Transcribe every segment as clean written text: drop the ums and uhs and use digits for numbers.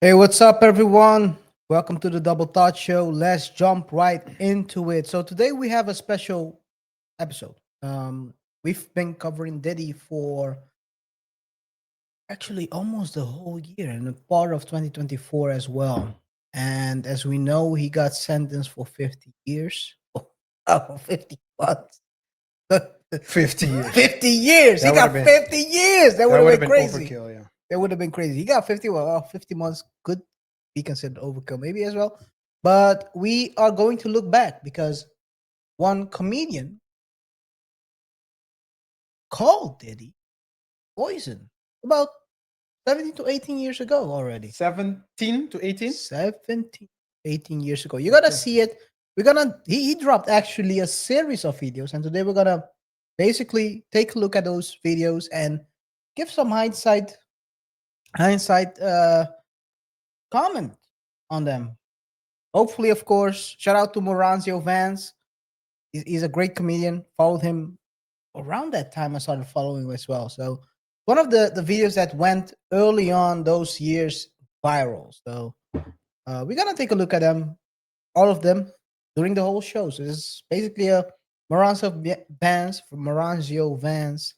Hey, what's up, everyone? Welcome to the Double Thought Show. Let's jump right into it. So today we have a special episode. We've been covering Diddy for actually almost the whole year and a part of 2024 as well. And as we know, he got sentenced for 50 years. Oh, 50 months. 50 years. 50 years. He That got would've been- 50 years. That would That would have have been been crazy. overkill, yeah. That would have been crazy. He got 50. Well, 50 months could be considered overkill, maybe as well. But we are going to look back because one comedian called Diddy poison about 17 to 18 years ago already. 17 to 18? 17, 18 years ago. You gotta see it. He dropped actually a series of videos, and today we're gonna basically take a look at those videos and give some hindsight comment on them. Hopefully, of course, shout out to Moranzio Vance. He's a great comedian. Followed him around that time. I started following him as well. So one of the videos that went early on those years viral. So we're gonna take a look at them, all of them, during the whole show. So this is basically a Moranzio Vance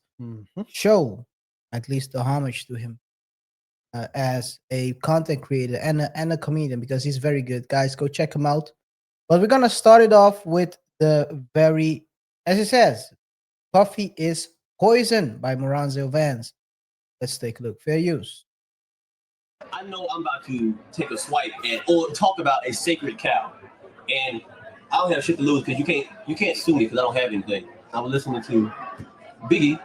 show, at least a homage to him as a content creator and a comedian because he's very good. Guys, go check him out. But we're gonna start it off with the very, as it says, Puffy is Poison by Moranzio Vance. Let's take a look. Fair use. I know I'm about to take a swipe or talk about a sacred cow, and I don't have shit to lose because you can't sue me because I don't have anything. I was listening to Biggie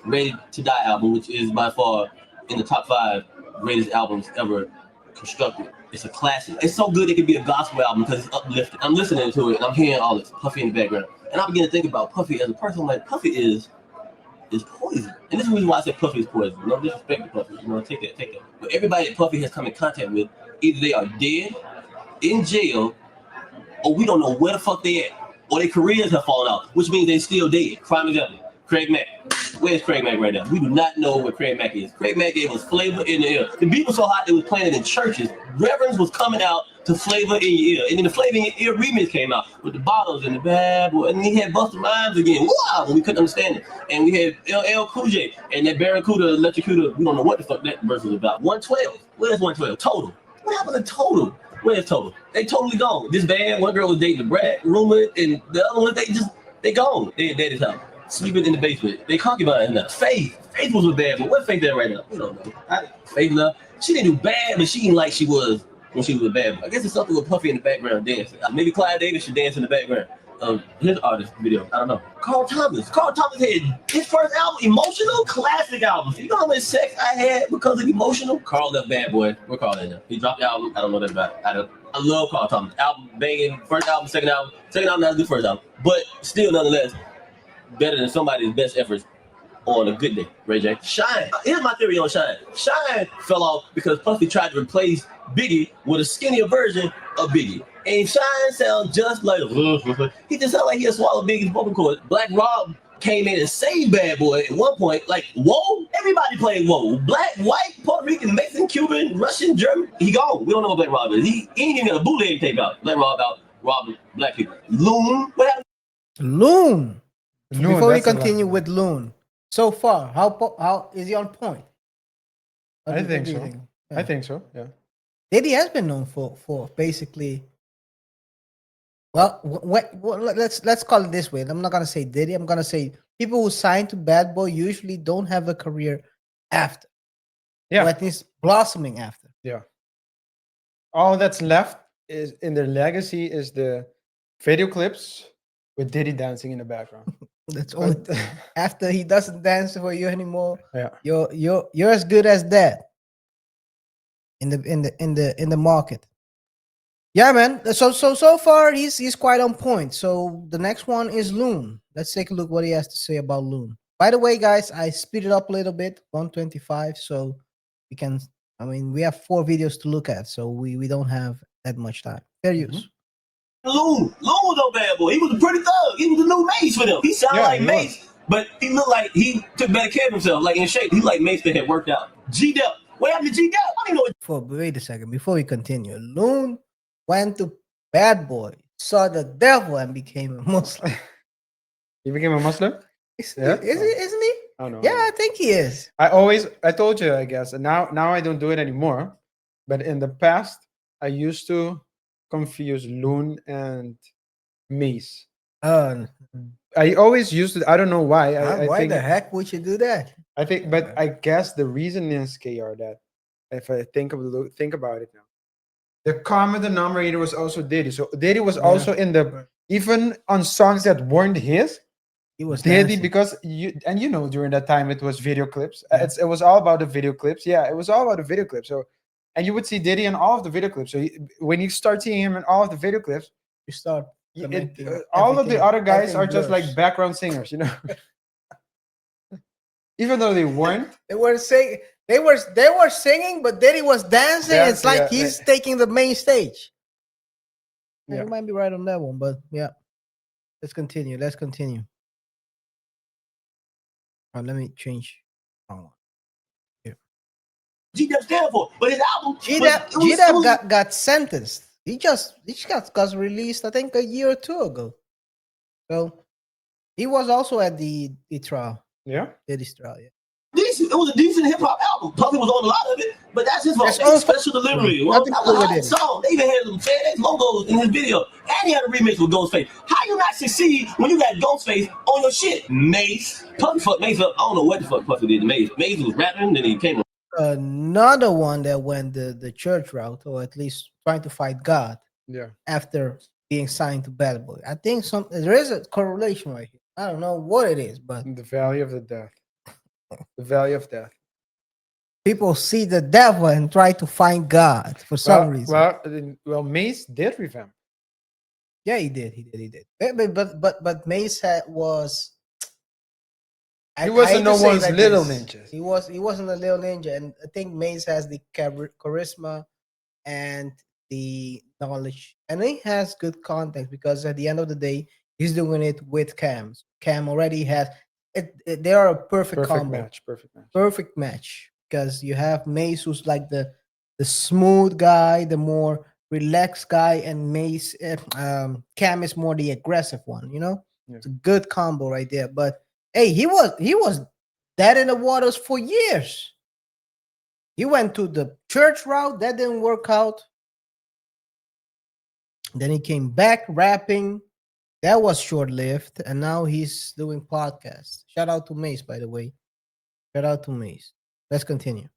Ready to Die album, which is by far in the top 5 greatest albums ever constructed. It's a classic. It's so good it could be a gospel album because it's uplifting. I'm listening to it and I'm hearing all this Puffy in the background, and I begin to think about Puffy as a person. I'm like, Puffy is poison. And this is the reason why I say Puffy is poison. No disrespect to Puffy. Take that. But everybody that Puffy has come in contact with, either they are dead, in jail, or we don't know where the fuck they at. Or their careers have fallen out, which means they're still dead. Prime example, Craig Mack. Where's Craig Mack right now? We do not know where Craig Mack is. Craig Mack gave us flavor in the ear. The beat was so hot they was playing it in churches. Reverends was coming out to Flavor in Your Ear. And then the Flavor in Your Ear remix came out with the bottles and the bad boy. And he had Busta Rhymes again. Wow, when we couldn't understand it. And we had LL Cool J and that Barracuda, Electrocuda. We don't know what the fuck that verse was about. 112. Where's 112? Total. What happened to Total? Where's Total? They totally gone. This band, one girl was dating the Brad, Rumor, and the other one, they gone. They at daddy's house. Sleeping in the basement. They concubine now. Faith was a bad, but what Faith at right now? We don't know. Faith love. She didn't do bad, but she ain't like she was when she was a bad. I guess it's something with Puffy in the background dancing. Maybe Clive Davis should dance in the background of his artist video. I don't know. Carl Thomas had his first album, Emotional, classic album. You know how much sex I had because of Emotional? Carl left Bad Boy. We're Carl in there. He dropped the album. I don't know that about it. I love Carl Thomas. Album banging. First album, second album. Second album not a good first album, but still nonetheless better than somebody's best efforts on a good day. Ray J. Shine. Here's my theory on Shine. Shine fell off because Puffy tried to replace Biggie with a skinnier version of Biggie. And Shine sounds just like he just sounded like he had swallowed Biggie's vocal cord. Black Rob came in and saved Bad Boy at one point. Like, whoa, everybody played whoa. Black, white, Puerto Rican, Mexican, Cuban, Russian, German. He gone. We don't know what Black Rob is. He ain't even got a bootleg tape out. Black Rob out robbing black people. Loon. What happened? Loon. Before we that's a continue lot. with Loon, so far, how is he on point? I think so. Yeah. I think so, yeah. Diddy has been known for basically. Well, let's call it this way. I'm not gonna say Diddy. I'm gonna say people who sign to Bad Boy usually don't have a career after. Yeah. Or at least blossoming after. Yeah. All that's left is in their legacy is the video clips with Diddy dancing in the background. That's all. After he doesn't dance for you anymore, Yeah. you're as good as that. In the market. Yeah, man. So far he's quite on point. So the next one is Loon. Let's take a look what he has to say about Loon. By the way, guys, I speed it up a little bit, 125, so we can. I mean, we have 4 videos to look at, so we don't have that much time. Fair use. Loon was no bad boy. He was a pretty thug. He was the new Mace for them. He sounded like Mace, but he looked like he took better care of himself, like in shape. He like Mace that had worked out. G-Dep. What happened to G-Dep? I don't even know what Wait a second. Before we continue, Loon went to Bad Boy, saw the devil, and became a Muslim. He became a Muslim. Yeah? Isn't he? Oh no. Yeah, I think he is. I told you, I guess, and now I don't do it anymore. But in the past, I used to confuse loon and mace. Uh, I always used it. I don't know why. I why think the heck would you do that? but I guess the reason is KR that if I think about it now, the common denominator was also Diddy. So Diddy was Yeah. also in the Right. even on songs that weren't his. He was Diddy dancing. because during that time it was video clips. Yeah. It was all about the video clips. Yeah, it was all about the video clips. So, and you would see Diddy in all of the video clips. So when you start seeing him in all of the video clips, You start y- it, connecting. all of the everything- other guys everything are just like blurs. background singers, even though they weren't. They were saying they were singing, but Diddy was dancing. It's Dancing, like yeah, he's taking the main stage. Yeah, Yeah. you might be right on that one, but yeah. Let's continue. Let me change. G-Dep stand for. But his album, G-Dep got sentenced. He just got released, I think, a year or two ago. So he was also at the trial, Yeah. Diddy's trial. Yeah. decent. It was a decent hip hop album. Puffy was on a lot of it, but that's his fault. That's They all special delivery. Well, Nothing that to do was a with hot it. song. They even had some FedEx logos in his video, and he had a remix with Ghostface. How you not succeed when you got Ghostface on your shit? Mace, Puffy fucked Mace up. I don't know what the fuck Puffy did to Mace. Mace was rapping, then he came on. Another one that went the church route, or at least trying to fight God Yeah. after being signed to Bad Boy. I think there is a correlation right here. I don't know what it is, but The Valley of the Death. The Valley of Death. people see the devil and try to find God for some reason. Well, Mace did revamp. Yeah, he did. But Mace was. He I wasn't hate no to say it one's like little this. ninjas. He wasn't a little ninja, and I think Mace has the charisma and the knowledge, and he has good context because at the end of the day, he's doing it with Cam. Cam already has it. They are a perfect combo. Perfect match. Perfect match because you have Mace, who's like the smooth guy, the more relaxed guy, and Cam is more the aggressive one. Yeah. It's a good combo right there. But hey, he was dead in the waters for years. He went to the church route, that didn't work out. Then he came back rapping. That was short lived, and now he's doing podcasts. Shout out to Mace, by the way. Shout out to Mace. Let's continue.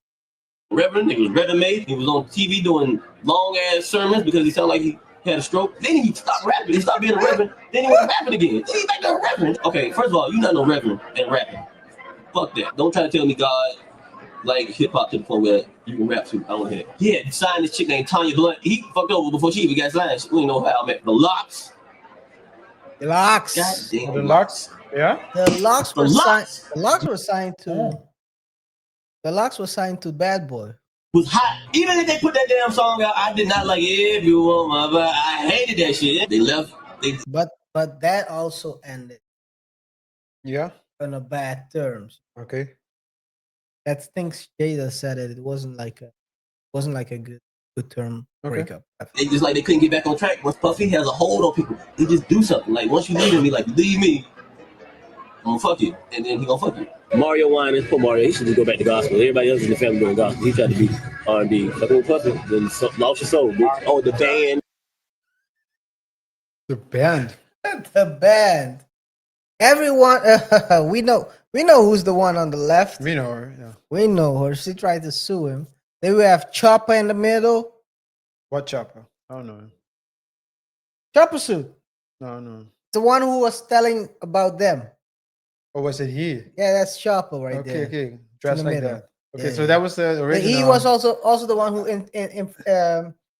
Reverend, he was Reverend Mace. He was on TV doing long ass sermons because he sounded like he had a stroke. Then he stopped rapping. He stopped being a reverend. Then he went rapping again. Then he back to a reverend. Okay, first of all, you're not no reverend and rapping. Fuck that. Don't try to tell me God like hip hop to the point where you can rap to. I don't hear it. He had signed this chick named Tanya Blunt. He fucked over before she even got signed. We didn't know how I met the locks. The Locks. God damn. The Locks. Yeah. The Locks The were signed. Locks The Locks were signed to. The Locks were signed to Bad Boy. was hot. Even if they put that damn song out, I did not like it. If you want my vibe, I hated that shit. They left. But that also ended Yeah. on a bad terms. Okay. That things Jada said it. It wasn't like a good term Okay. breakup. They just like they couldn't get back on track. Once Puffy has a hold on people, he just do something. Like once you leave me, like leave me, I'm gonna fuck you, and then he gonna fuck you. Mario Winans, poor Mario, he should just go back to gospel. Everybody else in the family doing gospel. He tried to be R&B. Fucking with Puffy, then lost your soul. Bitch. Oh, the band. The band. The band. Everyone, we know who's the one on the left. We know her. Yeah. We know her. She tried to sue him. Then we have Chopper in the middle. What Chopper? I don't know. Chopper suit. No. The one who was telling about them. Or was it he? Yeah, that's Chopper right Okay. there. Okay. Dressed the like middle. that. Okay. Yeah, So yeah. that was the original. He was also the one who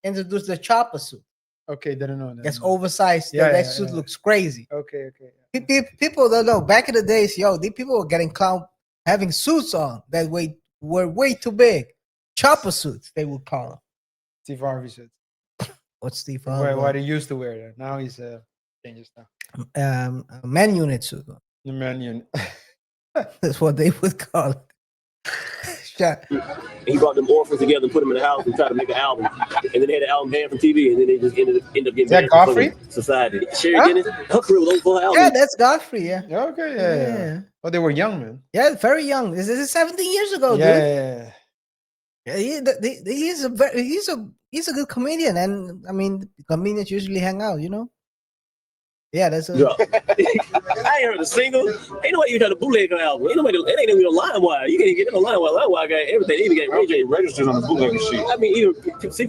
introduced the Chopper suit. Okay. Didn't know that. That's oversized. Yeah, that yeah, suit yeah. looks crazy. Okay. People don't know. Back in the days, these people were getting clown having suits on that were way too big. Chopper suits, they would call them. Steve Harvey said. What's Steve Why Harvey? they used to wear that. Now he's changes now. A man unit suit. The man unit. That's what they would call it. Shut. And he brought them orphans together and put them in the house and tried to make an album. And then they had the album banned from TV, and then they just ended up getting Is that banned from Godfrey? fucking society. Sherry Huh? Dennis, her career was over for her Yeah, album. that's Godfrey. Yeah. Yeah, okay, yeah. Oh, they were young, man. Yeah, very young. This is 17 years ago, yeah, dude. yeah, yeah. Yeah, he's a good comedian, and I mean, comedians usually hang out, you know. Yeah, that's a Yeah. I ain't heard a single. Ain't nobody even tried to bootleg her album. Ain't nobody. It ain't even on LimeWire. You can't even get it on LimeWire. LimeWire got everything. They even got Ray J registered on the bootleg sheet. I mean, even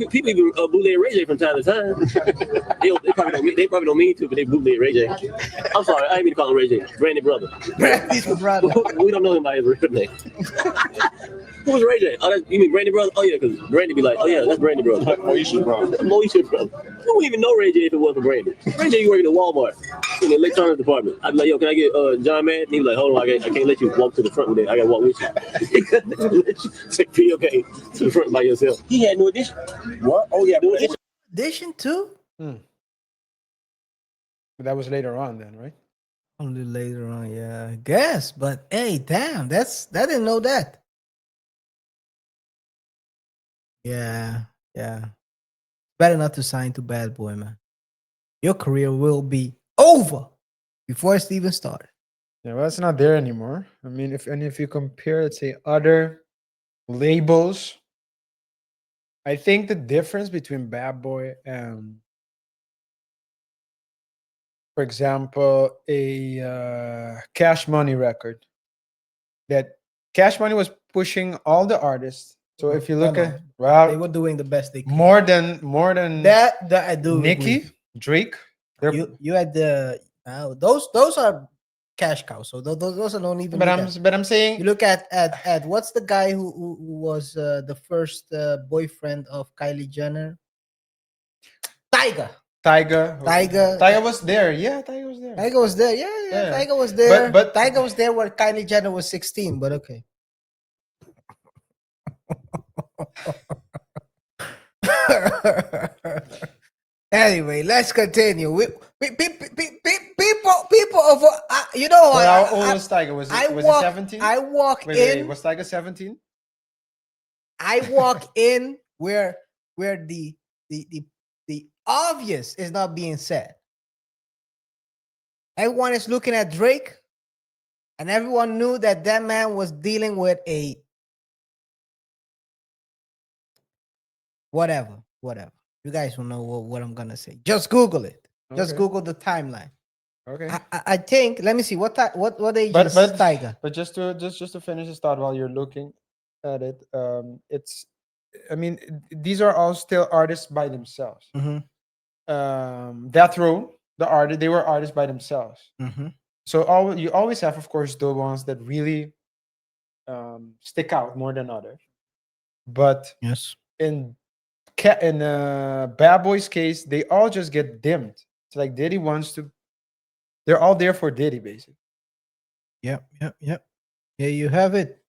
people even bootleg Ray J from time to time. they probably don't. They probably don't mean to, but they bootleg Ray J. I'm sorry, I didn't mean to call him Ray J. Brandy brother. Brandy's brother. We don't know him by his real name. Who was Ray J? Oh, you mean Brandy brother? Oh yeah, because Brandy be like, oh yeah, that's Brandy brother. Moesha brother. Moesha brother. You wouldn't even know Ray J if it wasn't for Brandy. Ray J, you working at Walmart in the electronics department. I'd be like, yo, can I get John Madden? He was like, hold on, I can't let you walk to the front with it. I gotta walk with you. Say, be okay to the front by yourself. He had no addition. What? Oh yeah, No addition. Edition too. But that was later on, then, right? Only later on, yeah, I guess. But hey, damn, I didn't know that. Yeah, yeah. Better not to sign to Bad Boy, man. Your career will be over before it's even started. Yeah, well, it's not there anymore. I mean, if you compare, let's say, other labels, I think the difference between Bad Boy and, for example, a Cash Money record, that Cash Money was pushing all the artists. So if you look No, at they well, were doing the best they could. more than That I do Nicki, agree. Drake, they're- You had the those are cash cows. So those are don't even. but look I'm at. but I'm You saying look at what's the guy who was the first boyfriend of Kylie Jenner? Tiger. Tyga. Tiger. Tyga was there. Yeah, Tyga was there. Tiger was there. Yeah, Yeah. Tiger was there. But- Tiger was there when Kylie Jenner was 16. But okay. Anyway, let's continue. People of you know But I, how old I, was Tyga? Was I it was walk, it 17? I walk Wait, in. was Tyga 17? I walk in where the obvious is not being said. Everyone is looking at Drake, and everyone knew that that man was dealing with a whatever. You guys will know what I'm gonna say. Just Google it. Just Okay. Google the timeline. Okay. I think. Let me see what age But is but Tiger. but just to finish this thought while you're looking at it, it's I mean these are all still artists by themselves. Mhm, Death Row, the artist, they were artists by themselves. mhm. So you always have, of course, the ones that really stick out more than others. But Yes. in Bad Boy's case, they all just get dimmed. It's like Diddy wants to. They're all there for Diddy, basically. Yep. Here you have it.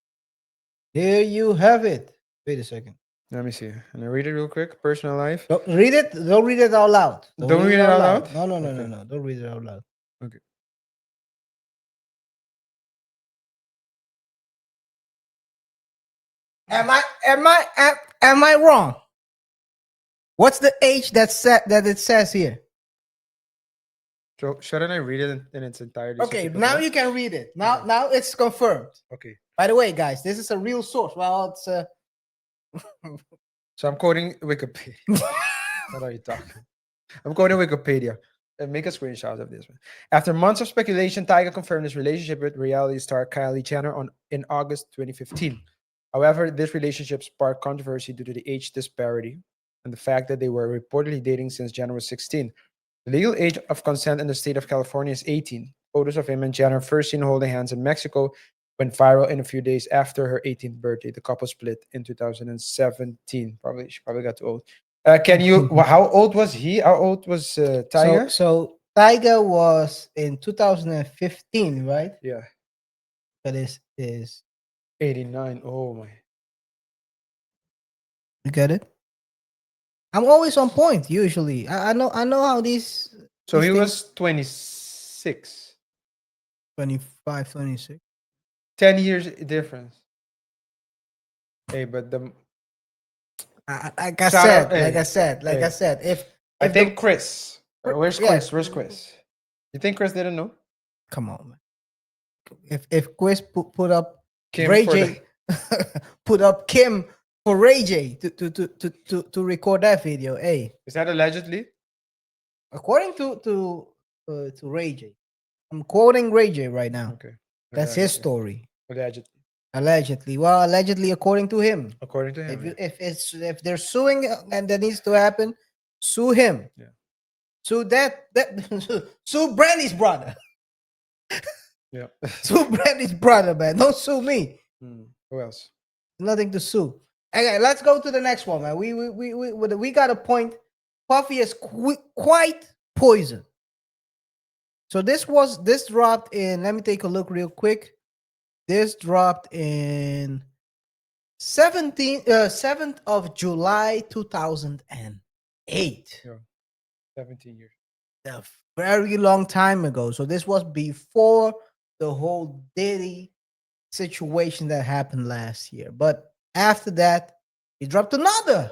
Here you have it. Wait a second. Let me see. Can I read it real quick? Personal life. Don't read it. Don't read it out loud. Don't read it out loud? No. Okay. No. Don't read it out loud. Okay. Am I wrong? What's the age that it says here? So shouldn't I read it in its entirety? so Okay, people now know? you can read it. Okay. Now it's confirmed. Okay. By the way, guys, this is a real source. Well, it's So I'm quoting Wikipedia. What are you talking? I'm quoting Wikipedia. And make a screenshot of this one. After months of speculation, Tyga confirmed his relationship with reality star Kylie Jenner in August 2015. However, this relationship sparked controversy due to the age disparity and the fact that they were reportedly dating since Jenner was 16. The legal age of consent in the state of California is 18. Photos of him and Jenner first seen holding hands in Mexico went viral in a few days after her 18th birthday. The couple split in 2017. She probably got too old. Can you? How old was he? How old was Tyga? so Tiger was in 2015, right? Yeah, That is 89. Oh my. you get it? I'm always on point usually. I know how these So these he things- was 26. 25, 26. 10 years difference. Hey, but the Like I Shout said, out- hey, like I said, like I hey. said, if I the- think Chris. Where's yeah. Chris? Where's Chris? You think Chris didn't know? Come on, man. If Quiz put up Kim Ray for J, put up Kim for Ray J to record that video. Hey, Is that allegedly? according to Ray J, I'm quoting Ray J right now. Okay. That's his Allegedly. story. Allegedly. Allegedly. Well, allegedly according to him. According to him. If they're suing and that needs to happen, sue him. Yeah. Sue that sue Brandy's brother. Yeah. Sue Brandy's brother, man. Don't sue me. Who else? Nothing to sue. Okay, let's go to the next one, man. We got a point. Puffy is quite poison. So this dropped in. Let me take a look real quick. This dropped in 7th of July 2008. 17 years. A very long time ago. So this was before the whole Diddy situation that happened last year. But after that, he dropped another.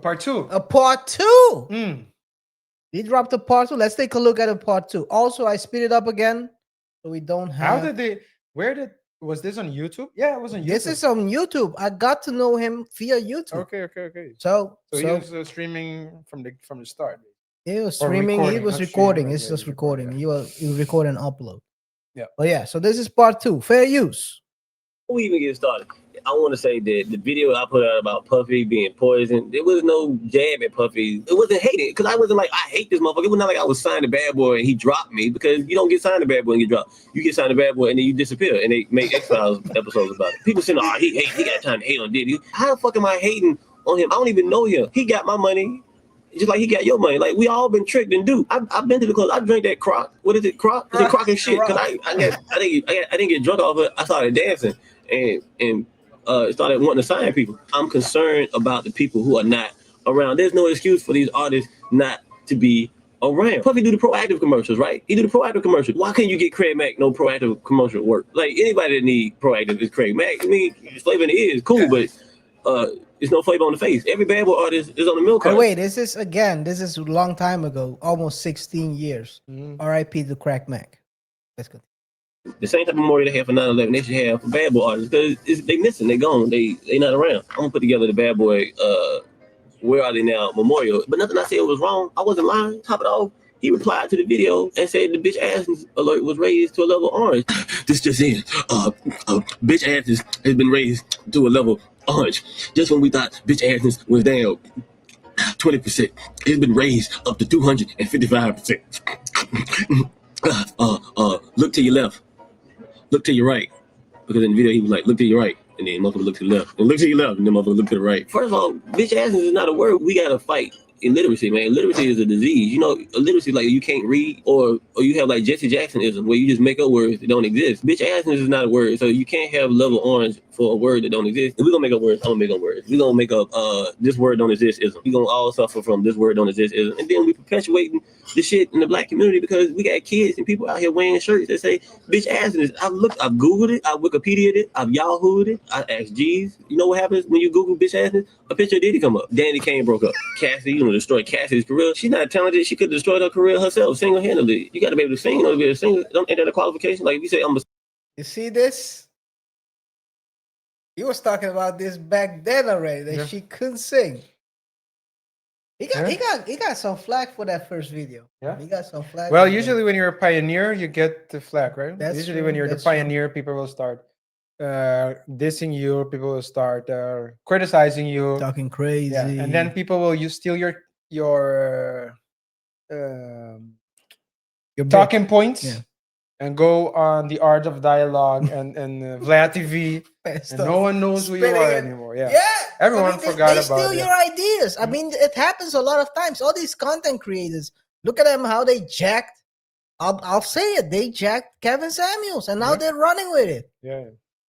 Part 2. A part 2. Mm. He dropped a part 2. Let's take a look at a part 2. Also, I speed it up again so we don't have. Was this on YouTube? Yeah, it was on YouTube. This is on YouTube. I got to know him via YouTube. Okay. So he was streaming from the start. he was Or streaming. He recording, was not recording. streaming, It's yeah, just he was recording, recording. yeah. You record and upload. Yeah. But yeah, so this is part 2. Fair use. Before we even get started, I want to say that the video I put out about Puffy being poisoned, there was no jab at Puffy. It wasn't hated because I wasn't like, I hate this motherfucker. It was not like I was signed to Bad Boy and he dropped me, because you don't get signed to Bad Boy and get dropped. You get signed to Bad Boy and then you disappear, and they make X-Files episodes about it. People saying, oh, he got time to hate on Diddy. How the fuck am I hating on him? I don't even know him. He got my money. Just like he got your money. Like, we all been tricked and duped. I've been to the club. I drank that crock. What is it? Crock? Is it crock and shit? Because I didn't get drunk off it. I started dancing and started wanting to sign people. I'm concerned about the people who are not around. There's no excuse for these artists not to be around. Puffy do the proactive commercials, right? He do the proactive commercials. Why couldn't you get Craig Mack no proactive commercial work? Like, anybody that need proactive is Craig Mack. I mean, flavor in the ear is cool, but it's no flavor on the face. Every Bad Boy artist is on the milk And carton. wait, this is a long time ago, almost 16 years. R.I.P. to Crack Mac. Let's go. The same type of memorial they have for 9/11, they should have for Bad Boy artists, because they missing, they gone, they not around. I'm gonna put together the Bad Boy Where Are They Now memorial. But nothing I said was wrong. I wasn't lying. Top it off, he replied to the video and said the bitch ass alert was raised to a level orange. This just in, bitch asses has been raised to a level orange. Just when we thought bitch asses was down 20%, it's been raised up to 255%. Look to your left. Look to your right. Because in the video, he was like, look to your right. And then motherfucker look to the left. And look to your left. And then motherfucker look to the right. First of all, bitch asses is not a word. We got to fight illiteracy, man. Illiteracy is a disease. You know, illiteracy, like, you can't read, or you have like Jesse Jacksonism, where you just make up words that don't exist. Bitch asses is not a word. So you can't have level orange for a word that don't exist. If we're going to make up words, I'm going to make up words. We're going to make up this word don't exist ism. We're going to all suffer from this word don't exist ism. And then we perpetuating the shit in the black community, because we got kids and people out here wearing shirts that say bitch asses. I've Googled it, I've Wikipedia'd it, I've Yahoo'd it, I asked G's. You know what happens when you Google bitch asses? A picture of Diddy come up. Danny Kane broke up. Cassie, destroyed Cassie's career. She's not talented. She could have destroyed her career herself, single-handedly. You got to be able to sing. You know, to be able to sing. Ain't that a qualification? Like, if you say I'm a... You see this? He was talking about this back then already, that she couldn't sing. He got some flack for that first video. Yeah. He got some flack. Well, usually when you're a pioneer, you get the flag, right? That's Usually true, when you're the that's true. pioneer, people will start dissing you. People will start criticizing you. talking crazy. Yeah, and then people will steal your Your talking points, Yeah. and go on the Art of Dialogue and Vlad TV, and no one knows who you spinning are it. anymore. Yeah. Yeah. Everyone forgot they about steal it. your ideas. I mean, it happens a lot of times. All these content creators, look at them, how they jacked. I'll say it. They jacked Kevin Samuels, and now Yeah. they're running with it. Yeah.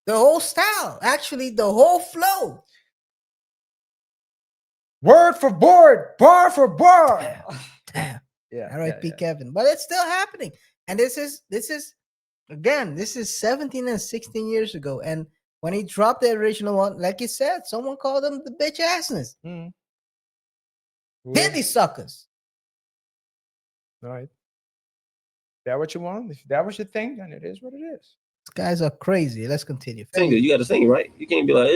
The whole style, actually, the whole flow. Word for board, bar for bar. Damn. Yeah. R.I.P. Kevin. But it's still happening. And this is 17 and 16 years ago. And when he dropped the original one, like you said, someone called them the bitch assness. Mm. Diddy suckers. All right. That what you want? If that was your thing, then it is what it is. These guys are crazy. Let's continue. Singer, you got to sing, right? You can't be like,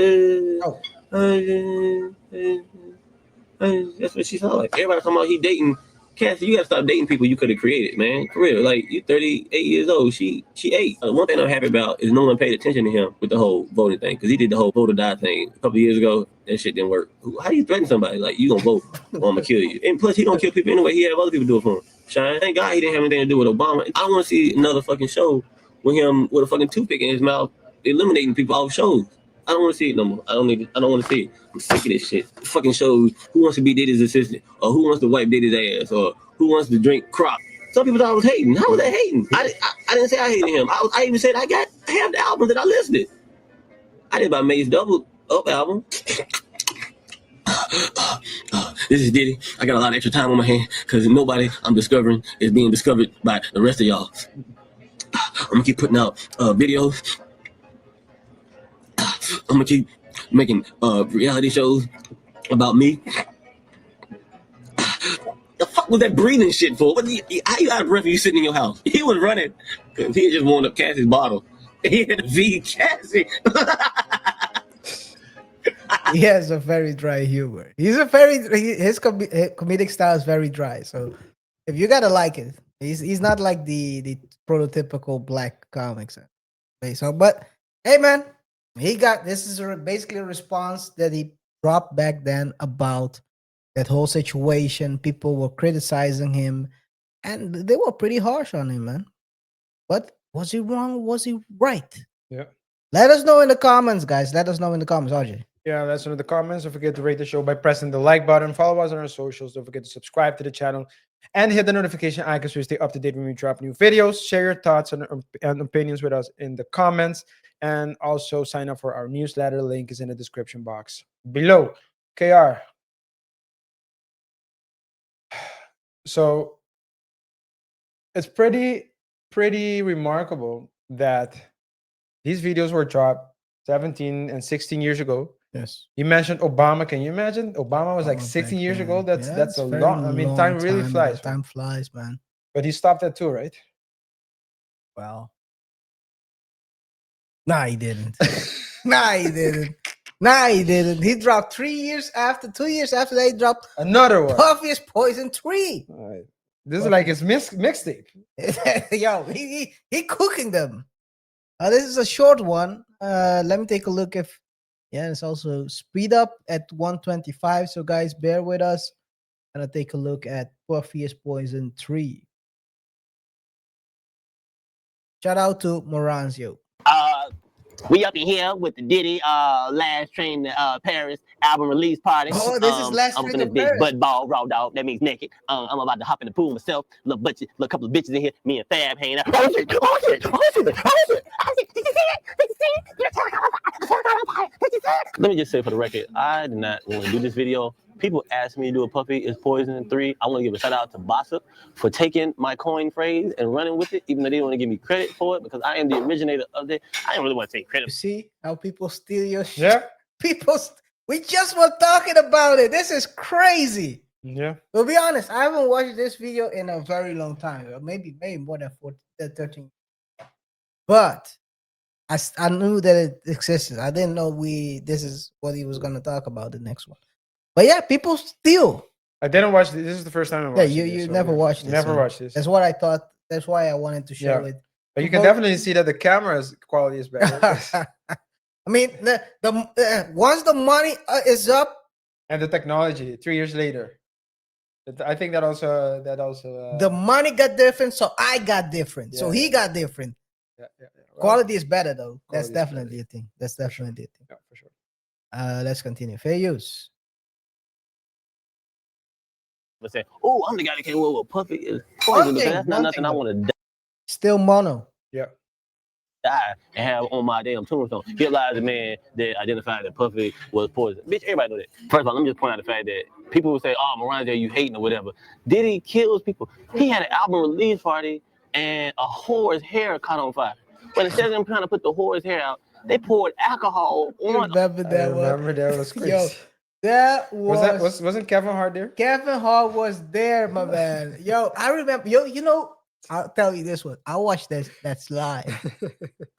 that's what she sound like. Everybody talking about he dating. Cassie, you gotta stop dating people you could have created, man. For real, like you 38 years old. She 8. One thing I'm happy about is no one paid attention to him with the whole voting thing because he did the whole vote or die thing a couple years ago. That shit didn't work. How do you threaten somebody like you gonna vote or I'm gonna kill you? And plus, he don't kill people anyway. He have other people do it for him. Shine. Thank God he didn't have anything to do with Obama. I don't want to see another fucking show with him with a fucking toothpick in his mouth, eliminating people off shows. I don't want to see it no more. I don't want to see it. I'm sick of this shit. Fucking shows who wants to be Diddy's assistant or who wants to wipe Diddy's ass or who wants to drink crop. Some people thought I was hating. How was that hating? I didn't say I hated him. I even said I have the albums that I listed. I did my Mace Double Up album. This is Diddy. I got a lot of extra time on my hand because nobody I'm discovering is being discovered by the rest of y'all. I'm gonna keep putting out videos. I'm gonna keep making reality shows about me. The fuck was that breathing shit for? How you out of breath when you sitting in your house? He was running because he had just warmed up Cassie's bottle. He had to feed Cassie. He has a very dry humor. His comedic style is very dry. So if you gotta like it, he's not like the prototypical black comics. So, but hey, man, this is basically a response that he dropped back then about that whole situation. People were criticizing him, and they were pretty harsh on him, man. But was he wrong? Was he right? Yeah. Let us know in the comments, guys. Let us know in the comments, RJ. Yeah, let us know in the comments. Don't forget to rate the show by pressing the like button. Follow us on our socials. Don't forget to subscribe to the channel and hit the notification icon so you stay up to date when we drop new videos. Share your thoughts and opinions with us in the comments. And also sign up for our newsletter. The link is in the description box below. KaiR. So it's pretty remarkable that these videos were dropped 17 and 16 years ago. Yes. You mentioned Obama. Can you imagine? Obama was like 16 years ago. That's a long. I mean, time really flies. Time flies, man. But he stopped that too, right? Well, nah, he didn't. Nah, he didn't. He dropped 2 years after that. He dropped another one. Puffy's Poison 3. All right. This is like his mixtape. Yo, he cooking them. This is a short one. Let me take a look if. Yeah, it's also speed up at 125. So guys, bear with us. And I'll take a look at Puffy's Poison 3. Shout out to Moranzio. We up in here with the Diddy Last Train to Paris album release party. Oh, this is Last I'm Train finna to big Paris. butt ball raw dog. That means naked. I'm about to hop in the pool myself. Little couple of bitches in here. Me and Fab hanging out. Let me just say for the record, I did not want to do this video. People asked me to do a Puffy is Poison 3. I want to give a shout out to Bossip for taking my coin phrase and running with it, even though they didn't want to give me credit for it because I am the originator of it. I didn't really want to take credit. You see how people steal your shit? Yeah. We just were talking about it. This is crazy. Yeah. To be honest, I haven't watched this video in a very long time. Maybe more than 13. But I knew that it existed. I didn't know this is what he was going to talk about the next one. But yeah, people steal. I didn't watch this. This is the first time I watched Yeah, you never watched this. Never watched this. That's what I thought. That's why I wanted to show it. But you can definitely see that the camera's quality is better. I mean, once the money is up, and the technology 3 years later, I think that also the money got different, so I got different, so he got different. Yeah. Well, quality is better though. That's quality is definitely a thing. That's definitely a thing. Yeah, for sure. Let's continue. Fair use. But say, oh, I'm the guy that came over with Puffy is Poison because that's not nothing I want to die. Still mono. Yeah. And have on my damn tombstone. He lies the man that identified that Puffy was poison. Bitch, everybody know that. First of all, let me just point out the fact that people would say, oh, Moranzio, you hating or whatever. Diddy kills people. He had an album release party and a whore's hair caught on fire. But instead of them trying to put the whore's hair out, They poured alcohol You on. remember I that one? remember that was crazy. Yo, that Wasn't Kevin Hart there? Kevin Hart was there, my man. Yo, I remember. Yo, you know, I'll tell you this one. I watched that's live.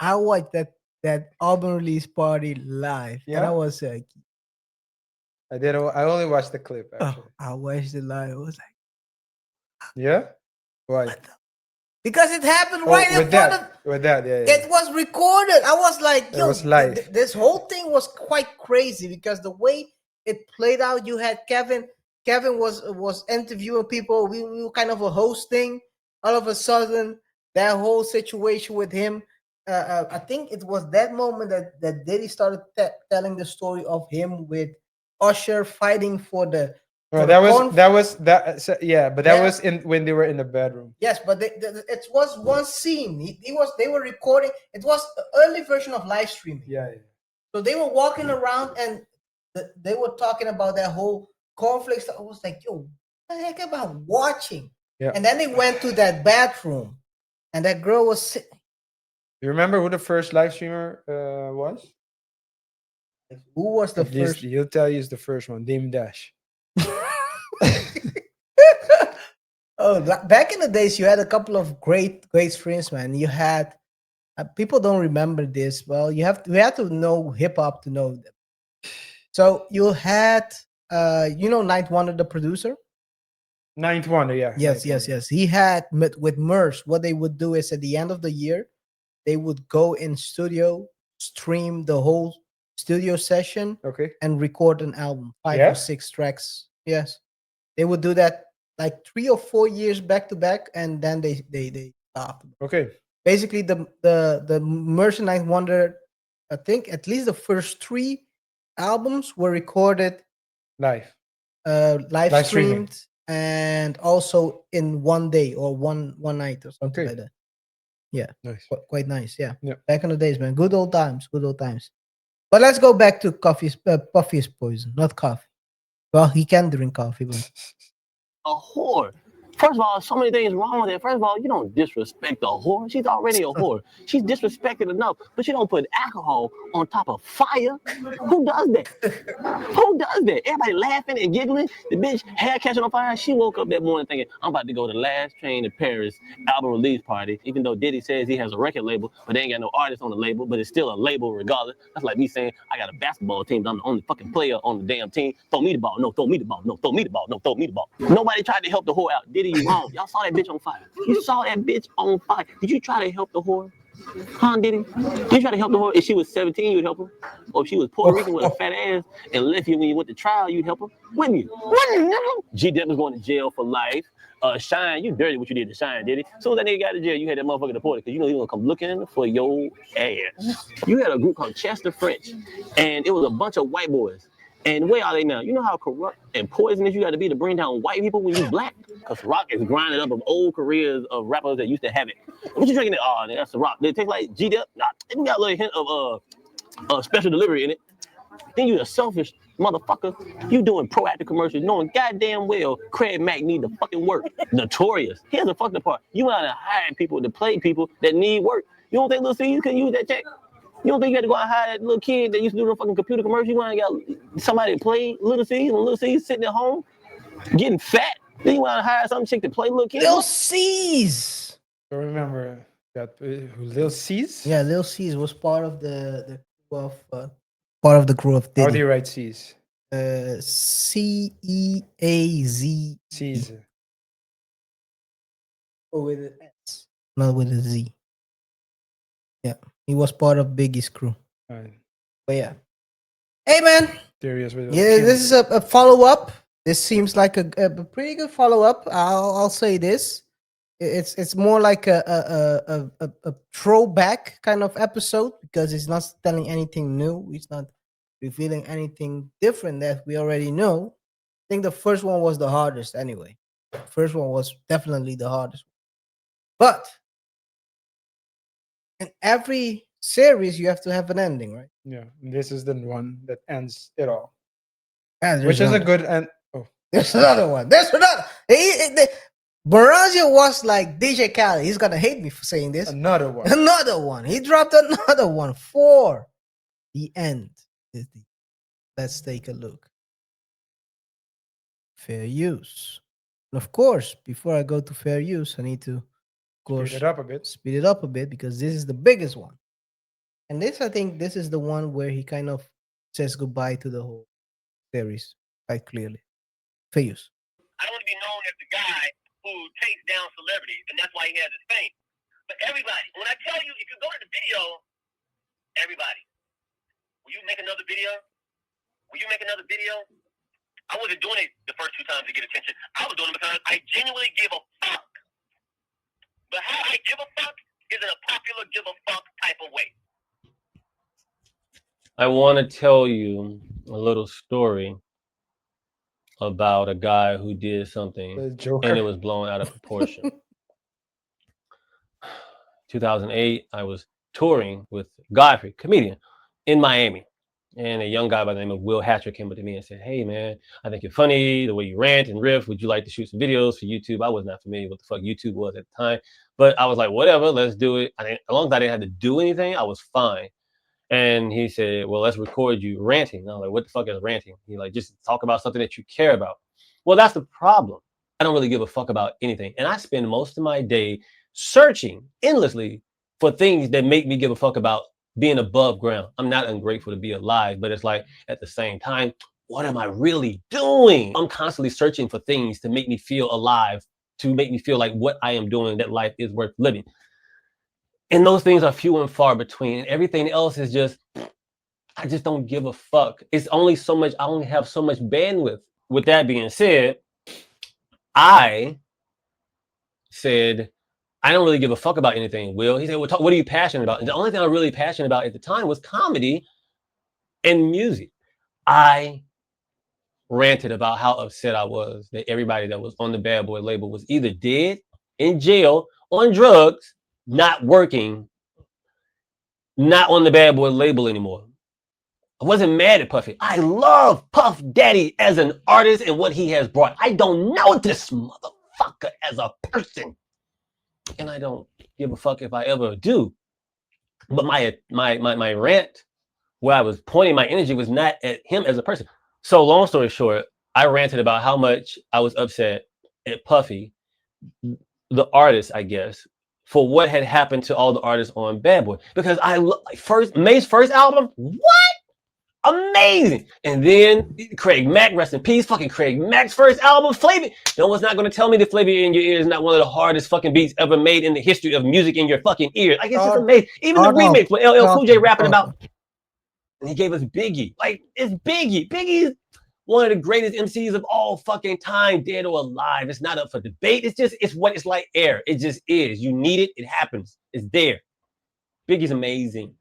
I watched that album release party live, and Yeah? I was like, I did. I only watched the clip oh, actually. I watched it live. I was like, Yeah. Why? what the? Because it happened Oh, right in with front of. that, yeah. It was recorded. I was like, It yo, was live. this whole thing was quite crazy because the way it played out, you had Kevin. Kevin was interviewing people. We were kind of a hosting. All of a sudden, that whole situation with him. I think it was that moment that Diddy started telling the story of him with Usher fighting for the. Well, for the conf- yeah, but that Yeah. was in when they were in the bedroom. Yes, but it was one scene. They were recording. It was the early version of live streaming. Yeah. So they were walking around and they were talking about that whole conflict. I was like, yo, what the heck am I watching? Yeah. And then they went to that bathroom, and that girl was sitting. You remember who the first live streamer was? Who was the At least first? he'll tell you it's the first one, Dame Dash. Oh, back in the days, you had a couple of great streams, man. You had people don't remember this. Well, we have to know hip hop to know them. So you had, Ninth Wonder, the producer. Ninth Wonder, yeah. Yes. He had with Merce. What they would do is at the end of the year, they would go in studio, stream the whole studio session, Okay. and record an album, 5 Yeah? or 6 tracks. Yes, they would do that like 3 or 4 years back to back, and then they stopped. Okay. Basically, the Merce and Ninth Wonder, I think at least the first 3 albums were recorded Live. live streaming. streamed and also in one day or one night or something Okay. like that. Yeah, Nice. quite nice. Yeah. Yeah. Back in the days, man. Good old times. But let's go back to Puffy is poison, not coffee. Well, he can drink coffee, but A whore. First of all, so many things wrong with it. First of all, you don't disrespect a whore. She's already a whore. She's disrespected enough, but you don't put alcohol on top of fire. Who does that? Who does that? Everybody laughing and giggling. The bitch hair catching on fire. She woke up that morning thinking, I'm about to go to the Last Train to Paris album release party, even though Diddy says he has a record label, but they ain't got no artist on the label, but it's still a label regardless. That's like me saying, I got a basketball team, but I'm the only fucking player on the damn team. Throw me the ball. No, throw me the ball. No, throw me the ball. No, throw me the ball. Nobody tried to help the whore out. Diddy, you wrong. Y'all saw that bitch on fire. You saw that bitch on fire. Did you try to help the whore? Huh, Diddy? Did you try to help the whore? If she was 17, you'd help her? Or if she was Puerto Rican with a fat ass and left you when you went to trial, you'd help her? Wouldn't you? Wouldn't you? G-Dep was going to jail for life. Shine, you dirty what you did to Shine, Diddy. As soon as that nigga got to jail, you had that motherfucker deported because you know he was gonna come looking for your ass. You had a group called Chester French, and it was a bunch of white boys. And where are they now? You know how corrupt and poisonous you got to be to bring down white people when you black? Because Rock is grinding up of old careers of rappers that used to have it. What you drinking? Oh, that's the Rock. Did it taste like G-Dep? Nah, it got a little hint of special delivery in it. Then you a selfish motherfucker. You doing proactive commercials, knowing goddamn well Craig Mack need to fucking work. Notorious. Here's the fucking part. You out to hire people to play people that need work. You don't think Lil C can use that check? You don't think you had to go out and hire that little kid that used to do the fucking computer commercial? You want to got somebody to play Little C, and Little C sitting at home getting fat? Then you want to hire some chick to play little kids? Lil C's. I remember that Lil C's? Yeah, Lil C's was part of the crew of How do Diddy. you write C's? Ceaz. C's. Or with an S, not with a Z. Yeah, he was part of Biggie's crew. Right. But yeah, hey man, Serious with yeah, this is a follow up. This seems like a pretty good follow up. I'll say this. It's more like a throwback kind of episode because it's not telling anything new. It's not revealing anything different that we already know. I think the first one was the hardest anyway. First one was definitely the hardest. But in every series, you have to have an ending, right? Yeah, this is the one that ends it all. Ah, there's Which is a another- good end. Oh, There's another one. There's another. Barazio was like DJ Khaled. He's gonna hate me for saying this. another one. Another one. He dropped another one. 4. The end is the. Let's take a look. Fair use. And of course, before I go to fair use, I need to, of course, Speed it up a bit. speed it up a bit because this is the biggest one. And this, I think, this is the one where he kind of says goodbye to the whole series quite clearly. Fair use. I don't want to be known as the guy who takes down celebrities, and that's why he has his fame. But everybody, when I tell you, if you go to the video, everybody, will you make another video? Will you make another video? I wasn't doing it the first 2 times to get attention. I was doing it because I genuinely give a fuck. But how I give a fuck is in a popular give a fuck type of way. I want to tell you a little story about a guy who did something The Joker. and it was blown out of proportion. 2008, I was touring with Godfrey, comedian, in Miami. And a young guy by the name of Will Hatcher came up to me and said, "Hey, man, I think you're funny, the way you rant and riff. Would you like to shoot some videos for YouTube?" I was not familiar with what the fuck YouTube was at the time. But I was like, whatever, let's do it. As long as I didn't have to do anything, I was fine. And he said, "Well, let's record you ranting." And I was like, "What the fuck is ranting?" He like, "Just talk about something that you care about." Well, that's the problem. I don't really give a fuck about anything. And I spend most of my day searching endlessly for things that make me give a fuck about being above ground. I'm not ungrateful to be alive, but it's like at the same time, what am I really doing? I'm constantly searching for things to make me feel alive, to make me feel like what I am doing, that life is worth living. And those things are few and far between. Everything else is just, I just don't give a fuck. It's only so much, I only have so much bandwidth. With that being said, I said, I don't really give a fuck about anything, Will. He said, "Well, what are you passionate about?" And the only thing I was really passionate about at the time was comedy and music. I ranted about how upset I was that everybody that was on the Bad Boy label was either dead, in jail, on drugs, not working, not on the Bad Boy label anymore. I wasn't mad at Puffy. I love Puff Daddy as an artist and what he has brought. I don't know this motherfucker as a person. And I don't give a fuck if I ever do. But my rant, where I was pointing my energy, was not at him as a person. So long story short, I ranted about how much I was upset at Puffy, the artist, I guess, for what had happened to all the artists on Bad Boy. Because May's first album, what? Amazing. And then Craig Mack, rest in peace, fucking Craig Mack's first album, Flavor. No one's not going to tell me that Flavor in Your Ear is not one of the hardest fucking beats ever made in the history of music in your fucking ear. Like, it's just amazing. Even the remix with LL Cool J rapping about, and he gave us Biggie. Like, it's Biggie. Biggie's one of the greatest MCs of all fucking time, dead or alive. It's not up for debate. It's what it's like air. It just is. You need it. It happens. It's there. Biggie's amazing.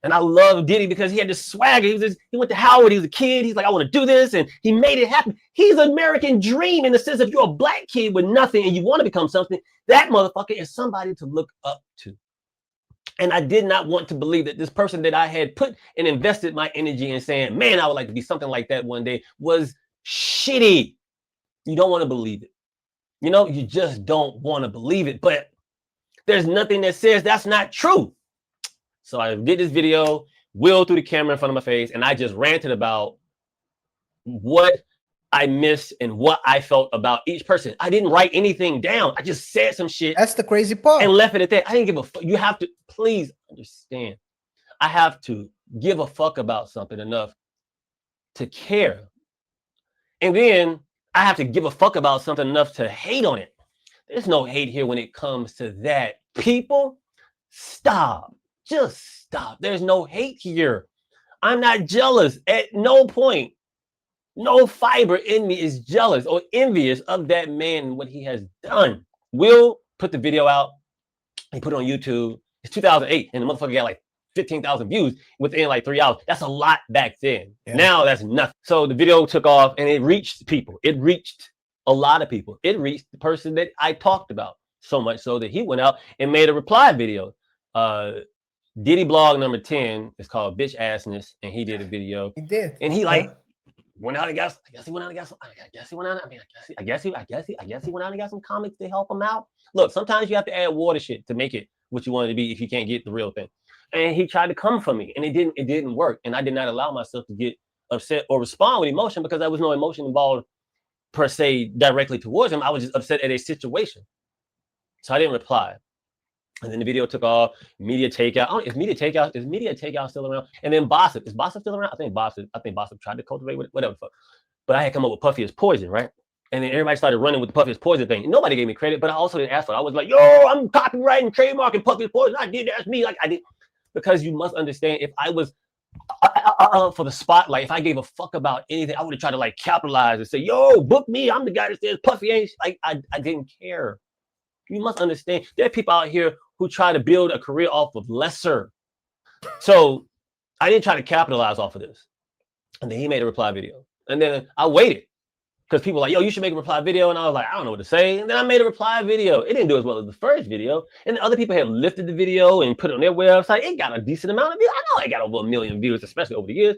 And I love Diddy because he had this swagger. He went to Howard. He was a kid. He's like, I want to do this. And he made it happen. He's an American dream in the sense of you're a black kid with nothing and you want to become something. That motherfucker is somebody to look up to. And I did not want to believe that this person that I had put and invested my energy in saying, man, I would like to be something like that one day, was shitty. You don't want to believe it. You know, you just don't want to believe it. But there's nothing that says that's not true. So I did this video, Will threw the camera in front of my face, and I just ranted about what I missed and what I felt about each person. I didn't write anything down. I just said some shit. That's the crazy part. And left it at that. I didn't give a fuck. You have to, please understand. I have to give a fuck about something enough to care. And then I have to give a fuck about something enough to hate on it. There's no hate here when it comes to that. People, stop. Just stop. There's no hate here. I'm not jealous at no point. No fiber in me is jealous or envious of that man and what he has done. Will put the video out. He put it on YouTube. It's 2008, and the motherfucker got like 15,000 views within like 3 hours. That's a lot back then. Yeah. Now that's nothing. So the video took off, and it reached people. It reached a lot of people. It reached the person that I talked about, so much so that he went out and made a reply video. Diddy blog number 10 is called Bitch Assness, and he did a video. He did. And he like went out and got, I guess he went out and got some, I guess he went out and got some comics to help him out. Look, sometimes you have to add water shit to make it what you want it to be if you can't get the real thing. and he tried to come for me, and it didn't work, and I did not allow myself to get upset or respond with emotion because there was no emotion involved per se directly towards him. I was just upset at a situation, so I didn't reply. And then the video took off. Media takeout. Oh, is media takeout still around? And then Bossip. Is Bossip still around? I think Bossip tried to cultivate whatever the fuck. But I had come up with Puffy as poison, right? And then everybody started running with the Puffy as poison thing. Nobody gave me credit, but I also didn't ask for it. I was like, yo, I'm copyrighting, trademarking Puffy as poison. I did, that's me. Like I did. Because you must understand, if I was for the spotlight, if I gave a fuck about anything, I would have tried to like capitalize and say, yo, book me. I'm the guy that says Puffy ain't like I didn't care. You must understand, there are people out here who try to build a career off of lesser. So I didn't try to capitalize off of this. And then he made a reply video. And then I waited because people were like, yo, you should make a reply video. And I was like, I don't know what to say. And then I made a reply video. It didn't do as well as the first video. And other people have lifted the video and put it on their website. It got a decent amount of views. I know it got over 1 million views, especially over the years.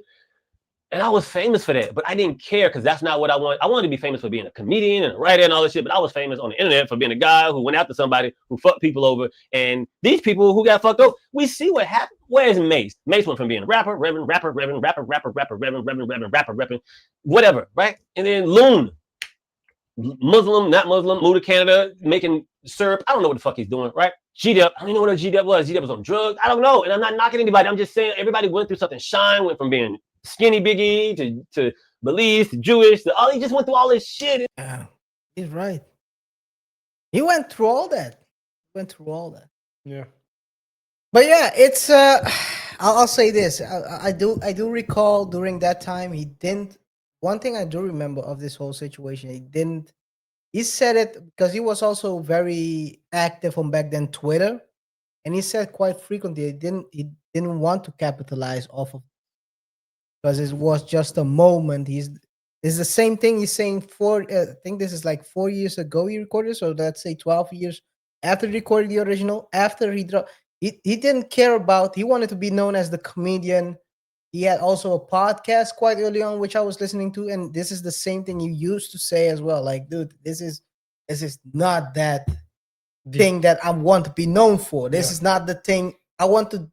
And I was famous for that, but I didn't care because that's not what I wanted. I wanted to be famous for being a comedian and a writer and all this shit, but I was famous on the internet for being a guy who went after somebody who fucked people over. And these people who got fucked up, we see what happened. Where's Mace? Mace went from being a rapper, reverend, rapper, reverend, rapper, rapper, rapper, reverend, reverend, reverend, rapper, reverend, whatever, right? And then Loon, Muslim, not Muslim, moved to Canada, making syrup. I don't know what the fuck he's doing, right? G-Dep, I don't even know what a G-Dep was. G-Dep was on drugs. I don't know. And I'm not knocking anybody. I'm just saying everybody went through something. Shine went from being skinny Biggie to Belize to Jewish to all. He just went through all this shit. Yeah, he's right. He went through all that. Yeah. But yeah, it's I'll say this. I do recall during that time he didn't. One thing I do remember of this whole situation, he said it because he was also very active on back then Twitter, and he said quite frequently he didn't want to capitalize off of, because it was just a moment. It's the same thing he's saying I think this is like 4 years ago he recorded, so let's say 12 years after he recorded the original, after he dropped. He didn't care about, he wanted to be known as the comedian. He had also a podcast quite early on, which I was listening to, and this is the same thing you used to say as well. Like, dude, this is not that thing that I want to be known for. This is not the thing I want to.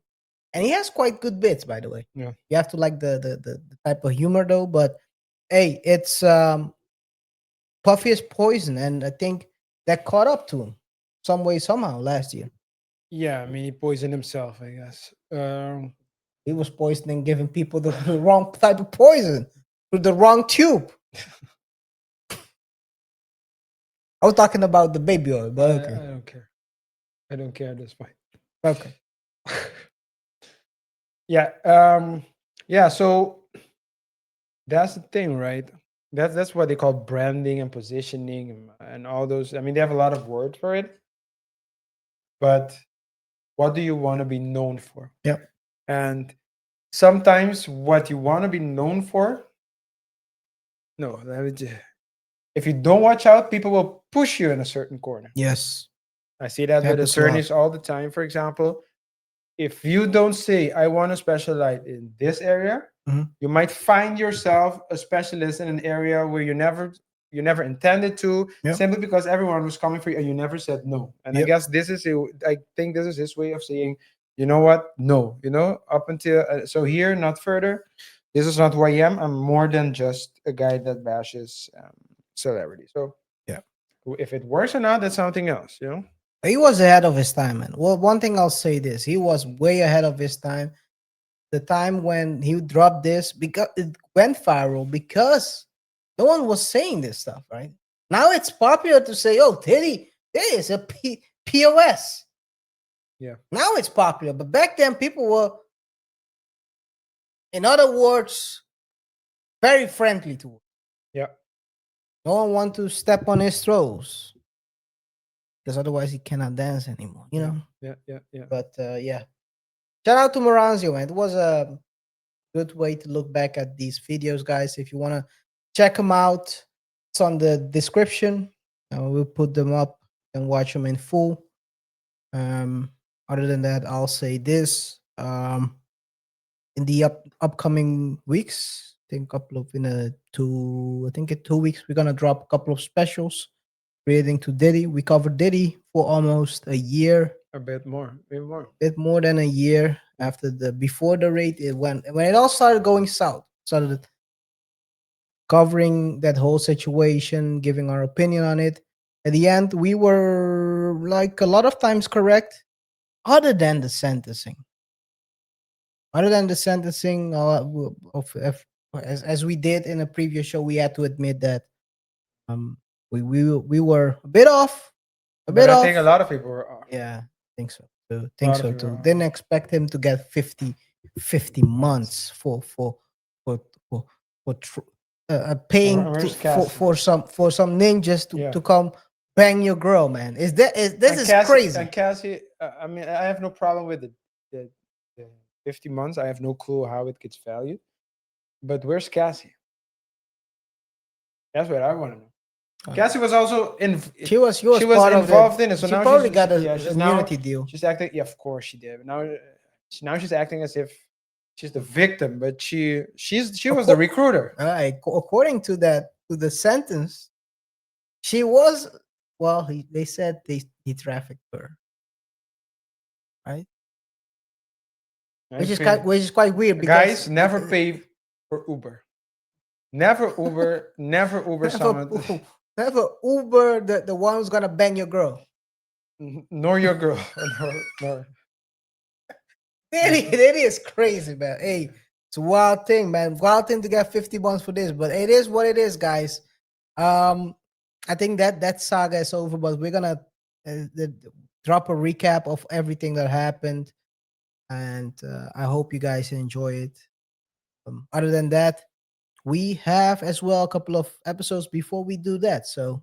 And he has quite good bits, by the way. Yeah. You have to like the type of humor though. But hey, it's Puffy is poison, and I think that caught up to him some way somehow last year. Yeah, I mean, he poisoned himself, I guess. He was poisoning, giving people the wrong type of poison through the wrong tube. I was talking about the baby oil, but okay. I don't care. I don't care. That's fine. Okay. Yeah. So that's the thing, right? That's what they call branding and positioning and all those. I mean, they have a lot of words for it. But what do you want to be known for? Yeah. And sometimes what you want to be known for, no, if you don't watch out, people will push you in a certain corner. Yes. I see that with Happens a lot. attorneys all the time. For example, if you don't say, I want to specialize in this area, you might find yourself a specialist in an area where you never intended to, simply because everyone was coming for you and you never said no. And I guess I think this is his way of saying, you know what? No, up until, so here, not further. This is not who I am. I'm more than just a guy that bashes celebrity. So yeah, if it works or not, that's something else, He was ahead of his time, man. Well, one thing I'll say this: he was way ahead of his time. The time when he dropped this, because it went viral, because no one was saying this stuff, right? Now it's popular to say, "Oh, Diddy is a POS." Yeah. Now it's popular, but back then people were, in other words, very friendly to him. Yeah. No one want to step on his toes, because otherwise he cannot dance anymore. Yeah. But yeah, shout out to Moranzio, man. It was a good way to look back at these videos, guys. If you want to check them out, it's on the description. We'll put them up and watch them in full. Other than that, I'll say this: in the upcoming weeks, in 2 weeks, we're gonna drop a couple of specials relating to Diddy. We covered Diddy for almost a year A bit more, maybe more. bit more than a year after before the raid. It went when it all started going south. Started covering that whole situation, giving our opinion on it. At the end, we were like a lot of times correct, other than the sentencing. Other than the sentencing, as we did in a previous show, we had to admit that we were a bit off, But I think a lot of people were off. Yeah, think so too. A lot of people Too. are Didn't expect him to get 50 months for for, paying Where's Cassie? for some ninjas Yeah. to come bang your girl, man. Is this And is Cassie, crazy? And Cassie, I mean, I have no problem with the 50 months. I have no clue how it gets valued. But where's Cassie? That's what I want to know. Cassie was also in. She was part involved of it. in it. So she now probably she's, got a yeah, she's now immunity deal. she's acting. Yeah, of course she did. But now she's acting as if she's the victim, but she was the recruiter. According to the sentence, she was they said he trafficked her, right? Which is quite weird. Guys, never pay for Uber. Never Uber. Never Uber someone. Never Uber the one who's gonna bang your girl. Nor your girl. nor. Diddy is crazy, man. Hey, it's a wild thing, man. Wild thing to get 50 months for this, but it is what it is, guys. I think that saga is over, but we're gonna drop a recap of everything that happened, and I hope you guys enjoy it. Other than that, we have as well a couple of episodes before we do that. So,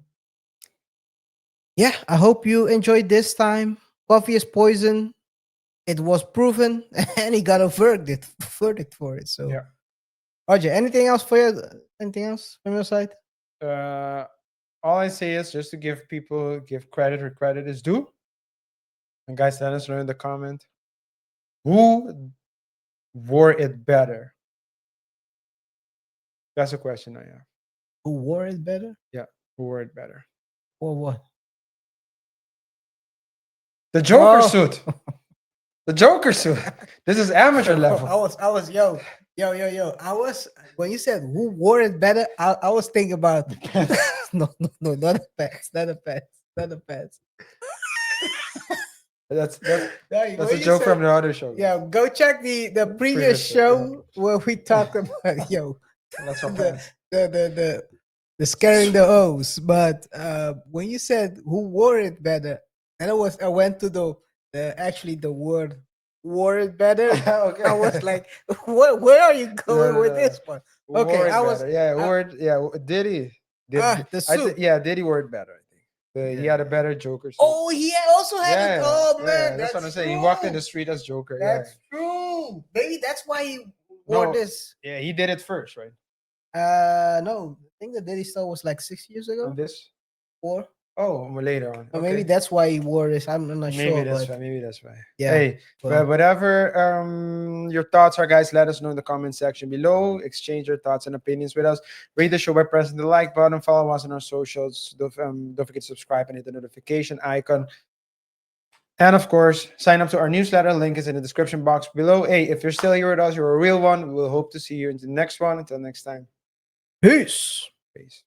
yeah, I hope you enjoyed this time. Coffee is poison. It was proven, and he got a verdict for it. So, Yeah. Roger, anything else for you? Anything else from your side? All I say is just to give credit where credit is due. And guys, let us know in the comment who wore it better. That's a question I have. Who wore it better? Yeah, who wore it better? Or what? The Joker Oh. suit. The Joker suit. This is amateur level. I was yo. I was when you said who wore it better. I was thinking about no, not the pants, not the pants. That's When a you joke said- from the other show. Yeah, go check the previous Previous show where we talked about That's all the, pants. the scaring the O's. But when you said who wore it better, and I went to the word wore it better. Okay. I was like, where are you going No, with no. this one? Who Okay, wore it I was- better? Yeah, I- wore it. Yeah, Diddy. The suit. Diddy wore it better. I think. He had a better Joker suit. Oh, he also had it. Oh man, that's what I'm saying. He walked in the street as Joker. That's true. Maybe that's why he wore No. this. Yeah, he did it first, right? No, I think the Diddy stuff was like 6 years ago. And this. Or Later on. maybe Okay. that's why he wore this. I'm not Maybe sure. that's But why. Maybe that's why. yeah, Hey, well. but whatever your thoughts are, guys, let us know in the comment section below. Exchange your thoughts and opinions with us. Rate the show by pressing the like button. Follow us on our socials. Don't forget to subscribe and hit the notification icon. And of course, sign up to our newsletter. Link is in the description box below. Hey, if you're still here with us, you're a real one. We will hope to see you in the next one. Until next time. Peace. Peace.